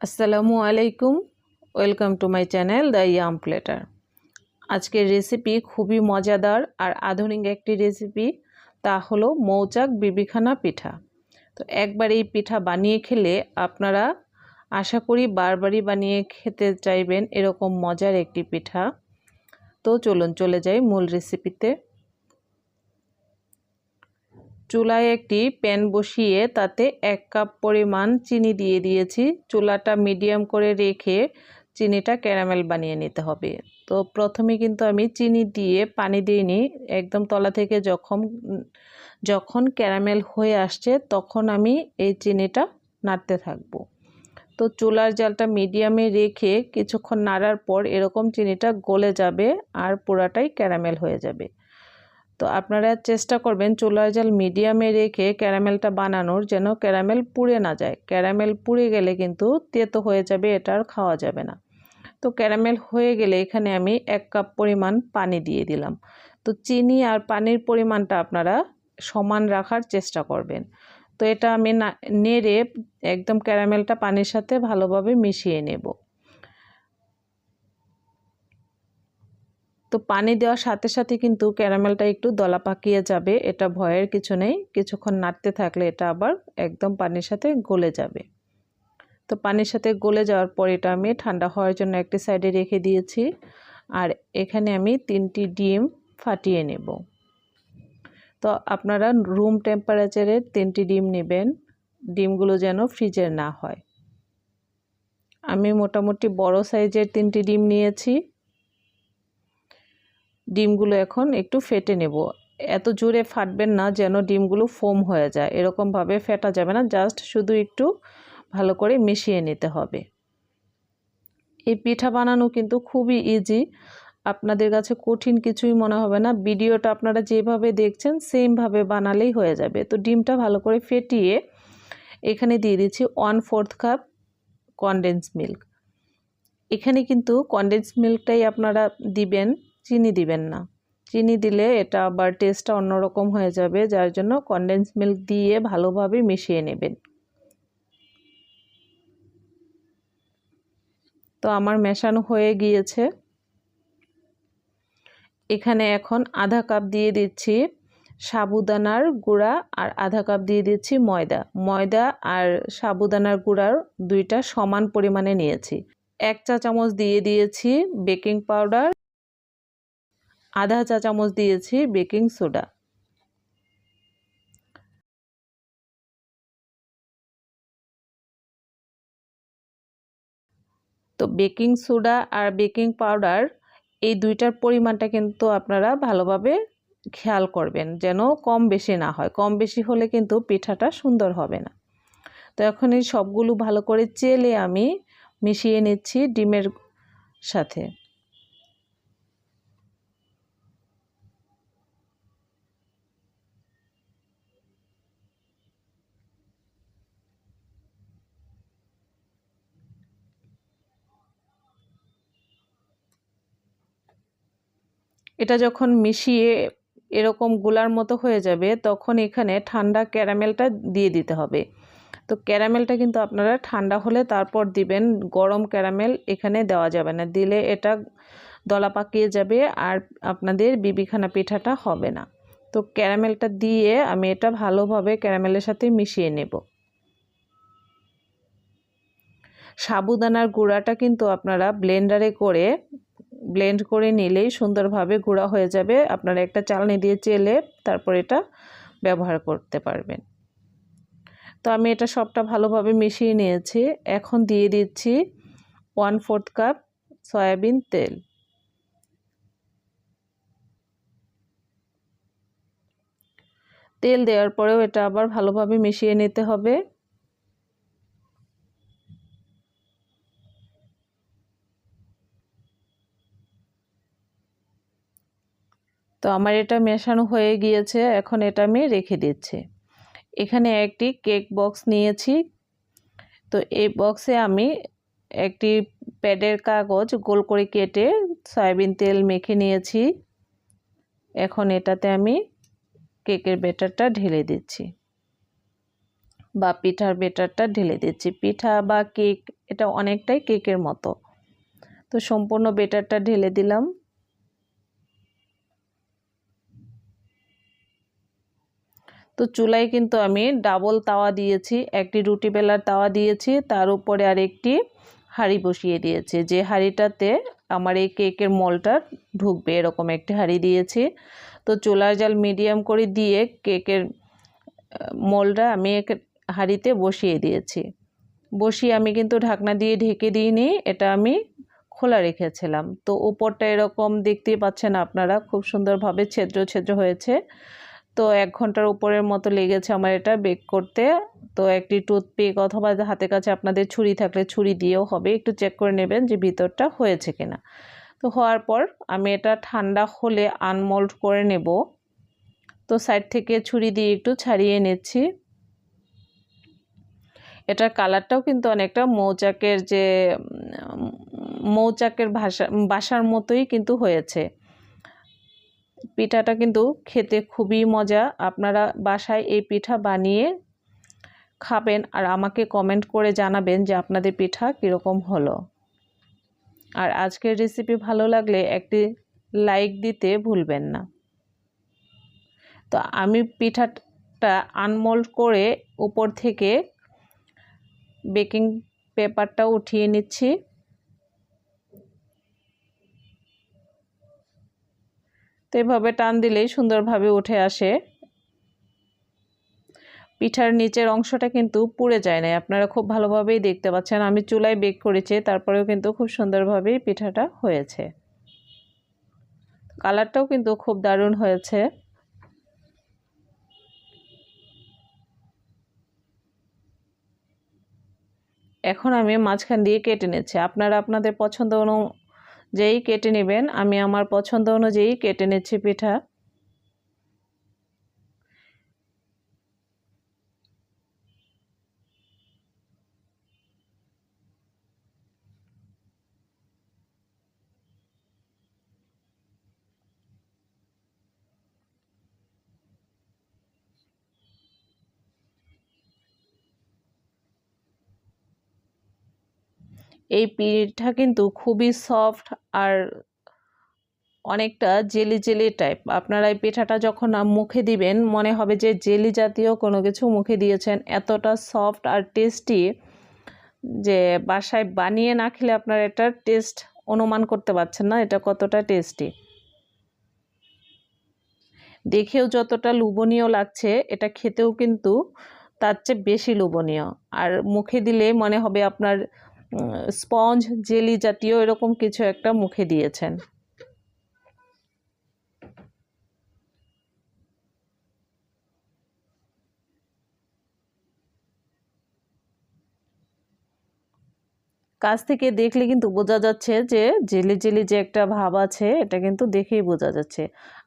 আসসালামু আলাইকুম, welcome to my channel the yum platter. আজকের রেসিপি খুবই মজাদার আর আধুনিক একটি রেসিপি, তা হলো মৌচাক বিবিখানা পিঠা। তো একবার এই পিঠা বানিয়ে খেলে আপনারা আশা করি বারবারই বানিয়ে খেতে চাইবেন, এরকম মজার একটি পিঠা। তো চলুন চলে যাই মূল রেসিপিতে। চুলায় একটি প্যান বসিয়ে তাতে 1 কাপ পরিমাণ চিনি দিয়ে দিয়েছি। চুলাটা মিডিয়াম করে রেখে চিনিটা ক্যারামেল বানিয়ে নিতে হবে। তো প্রথমে কিন্তু আমি চিনি দিয়ে পানি দিইনি, একদম তলা থেকে যখন ক্যারামেল হয়ে আসছে তখন আমি এই চিনিটা নাড়তে থাকবো। তো চুলার জালটা মিডিয়ামে রেখে কিছুক্ষণ নাড়ার পর এরকম চিনিটা গলে যাবে আর পুরাটাই ক্যারামেল হয়ে যাবে। তো আপনারা চেষ্টা করবেন চুলার জাল মিডিয়ামে রেখে ক্যারামেলটা বানানোর, যেন ক্যারামেল পুড়ে না যায়। ক্যারামেল পুড়ে গেলে কিন্তু তেতো হয়ে যাবে, এটা আর খাওয়া যাবে না। তো ক্যারামেল হয়ে গেলে এখানে আমি 1 কাপ পরিমাণ পানি দিয়ে দিলাম। তো চিনি আর পানির পরিমাণটা আপনারা সমান রাখার চেষ্টা করবেন। তো এটা আমি নেড়ে একদম ক্যারামেলটা পানির সাথে ভালোভাবে মিশিয়ে নেব। তো পানি দেওয়ার সাথে সাথে কিন্তু ক্যারামেলটা একটু দলা পাকিয়ে যাবে, এটা ভয়ের কিছু নেই। কিছুক্ষণ নাড়তে থাকলে এটা আবার একদম পানির সাথে গলে যাবে। তো পানির সাথে গলে যাওয়ার পর এটা আমি ঠান্ডা হওয়ার জন্য একটি সাইডে রেখে দিয়েছি। আর এখানে আমি 3টি ডিম ফাটিয়ে নেব। তো আপনারা রুম টেম্পারেচারের 3টি ডিম নেবেন, ডিমগুলো যেন ফ্রিজের না হয়। আমি মোটামুটি বড় সাইজের 3টি ডিম নিয়েছি। ডিমগুলো এখন একটু ফেটে নেব। এত জোরে ফাটবেন না যেন ডিমগুলো ফোম হয়ে যায়, এরকমভাবে ফেটা যাবে না, জাস্ট শুধু একটু ভালো করে মিশিয়ে নিতে হবে। এই পিঠা বানানো কিন্তু খুবই ইজি, আপনাদের কাছে কঠিন কিছুই মনে হবে না। ভিডিওটা আপনারা যেভাবে দেখছেন সেমভাবে বানালেই হয়ে যাবে। তো ডিমটা ভালো করে ফেটিয়ে এখানে দিয়ে দিচ্ছি 1/4 কাপ কনডেন্স মিল্ক। এখানে কিন্তু কনডেন্স মিল্কটাই আপনারা দিবেন, চিনি দিবেন না। চিনি দিলে এটা আবার টেস্টটা অন্যরকম হয়ে যাবে, যার জন্য কনডেন্স মিল্ক দিয়ে ভালোভাবে মিশিয়ে নেবেন। তো আমার মেশানো হয়ে গিয়েছে। এখানে এখন আধা কাপ দিয়ে দিচ্ছি সাবুদানার গুঁড়া আর আধা কাপ দিয়ে দিচ্ছি ময়দা। ময়দা আর সাবুদানার গুঁড়ার দুইটা সমান পরিমাণে নিয়েছি। 1 চা চামচ দিয়ে দিয়েছি বেকিং পাউডার, আধা চা চামচ দিয়েছি বেকিং সোডা। তো বেকিং সোডা আর বেকিং পাউডার এই দুইটার পরিমাণটা কিন্তু আপনারা ভালোভাবে খেয়াল করবেন, যেন কম বেশি না হয়। কম বেশি হলে কিন্তু পিঠাটা সুন্দর হবে না। তো এখন এই সবগুলো ভালো করে চেলে আমি মিশিয়ে নিচ্ছি ডিমের সাথে। এটা যখন মিশিয়ে এরকম গোলার মতো হয়ে যাবে তখন এখানে ঠান্ডা ক্যারামেলটা দিয়ে দিতে হবে। তো ক্যারামেলটা কিন্তু আপনারা ঠান্ডা হলে তারপর দিবেন, গরম ক্যারামেল এখানে দেওয়া যাবে না, দিলে এটা দলা পাকিয়ে যাবে আর আপনাদের বিবিখানা পিঠাটা হবে না। তো ক্যারামেলটা দিয়ে আমি এটা ভালোভাবে ক্যারামেলের সাথে মিশিয়ে নেব। সাবুদানার গুঁড়াটা কিন্তু আপনারা ব্লেন্ড করে নিলেই সুন্দরভাবে গুঁড়া হয়ে যাবে। আপনারা একটা চালনি দিয়ে চেলে তারপর এটা ব্যবহার করতে পারবেন। তো আমি এটা সবটা ভালোভাবে মিশিয়ে নিয়েছি। এখন দিয়ে দিচ্ছি 1/4 কাপ সয়াবিন তেল। তেল দেওয়ার পরেও এটা আবার ভালোভাবে মিশিয়ে নিতে হবে। তো আমার এটা মেশানো হয়ে গিয়েছে, এখন এটা আমি রেখে দিচ্ছি। এখানে একটি কেক বক্স নিয়েছি। তো এই বক্সে আমি একটি প্যাডের কাগজ গোল করে কেটে সয়াবিন তেল মেখে নিয়েছি। এখন এটাতে আমি কেকের ব্যাটারটা ঢেলে দিচ্ছি। বা পিঠার বেটারটা ঢেলে দিচ্ছি। পিঠা বা কেক এটা অনেকটাই কেকের মতো। তো সম্পূর্ণ বেটারটা ঢেলে দিলাম। তো চুলায় কিন্তু আমি ডাবল তাওয়া দিয়েছি, একটি রুটি বেলার তাওয়া দিয়েছি, তার উপরে আরেকটি হাঁড়ি বসিয়ে দিয়েছি, যে হাঁড়িটাতে আমার এই কেকের মোলটা ঢুকবে এরকম একটি হাঁড়ি দিয়েছি। তো চুলার জাল মিডিয়াম করে দিয়ে কেকের মোলটা আমি হাঁড়িতে বসিয়ে দিয়েছি। বসিয়ে আমি কিন্তু ঢাকনা দিয়ে ঢেকে দিইনি, এটা আমি খোলা রেখেছিলাম। তো উপরটা এরকম দেখতেই পাচ্ছেন আপনারা, খুব সুন্দরভাবে ছিদ্র ছিদ্র হয়েছে। তো 1 ঘন্টার উপরের মতো লেগেছে আমার এটা বেক করতে। তো একটি টুথপিক অথবা হাতের কাছে আপনাদের ছুরি থাকলে ছুরি দিয়েও হবে, একটু চেক করে নেবেন যে ভিতরটা হয়েছে কিনা। তো হওয়ার পর আমি এটা ঠান্ডা হলে আনমোল্ড করে নেব। তো সাইড থেকে ছুরি দিয়ে একটু ছাড়িয়ে নিচ্ছি। এটার কালারটাও কিন্তু অনেকটা মৌচাকের যে মৌচাকের বাসার মতোই কিন্তু হয়েছে। পিঠাটা কিন্তু খেতে খুবই মজা। আপনারা বাসায় এই পিঠা বানিয়ে খাবেন আর আমাকে কমেন্ট করে জানাবেন যে আপনাদের পিঠা কীরকম হলো। আর আজকের রেসিপি ভালো লাগলে একটি লাইক দিতে ভুলবেন না। তো আমি পিঠাটা আনমোল্ড করে উপর থেকে বেকিং পেপারটা উঠিয়ে নিচ্ছি। তো এভাবে টান দিলেই সুন্দরভাবে উঠে আসে। পিঠার নিচের অংশটা কিন্তু পুড়ে যায় না, আপনারা খুব ভালোভাবেই দেখতে পাচ্ছেন। আমি চুলায় বেক করেছি, তারপরেও কিন্তু খুব সুন্দরভাবেই পিঠাটা হয়েছে। কালারটাও কিন্তু খুব দারুণ হয়েছে। এখন আমি মাঝখান দিয়ে কেটে নিচ্ছি, আপনারা আপনাদের পছন্দ অনুযায়ী কেটে নেবেন। আমি আমার পছন্দ অনুযায়ী কেটে নিচ্ছি পিঠা। এই পিঠা কিন্তু খুবই সফট আর অনেকটা জেলি জেলি টাইপ। আপনারা এই পিঠাটা যখন মুখে দিবেন মনে হবে যে জেলি জাতীয় কোনো কিছু মুখে দিয়েছেন, এতটা সফট আর টেস্টি যে বাসায় বানিয়ে না খেলে আপনারা এটার টেস্ট অনুমান করতে পারছেন না এটা কতটা টেস্টি। দেখেও যতটা লোভনীয় লাগছে, এটা খেতেও কিন্তু তার চেয়ে বেশি লোভনীয়। আর মুখে দিলে মনে হবে আপনার স্পঞ্জ জেলি জাতীয় এরকম কিছু একটা মুখে দিয়েছেন। কাছ থেকে দেখলে কিন্তু বোঝা যাচ্ছে যে জেলি জেলি যে একটা ভাব আছে, এটা কিন্তু দেখেই বোঝা যাচ্ছে।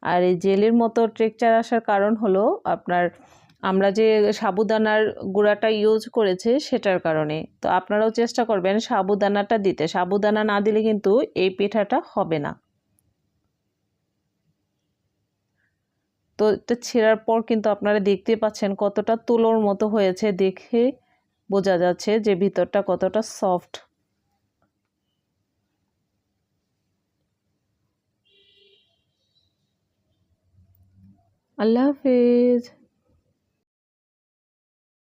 আর এই জেলির মতো টেক্সচার আসার কারণ হলো আপনার আমরা যে সাবুদানার গুঁড়াটা ইউজ করেছে সেটার কারণে। তো আপনারাও চেষ্টা করবেন সাবুদানাটা দিতে, সাবুদানা না দিলে কিন্তু এই পিঠাটা হবে না। তো এটা ছেঁড়ার পর কিন্তু আপনারা দেখতে পাচ্ছেন কতটা তুলোর মতো হয়েছে, দেখে বোঝা যাচ্ছে যে ভিতরটা কতটা সফট। আল্লাহ হাফেজ।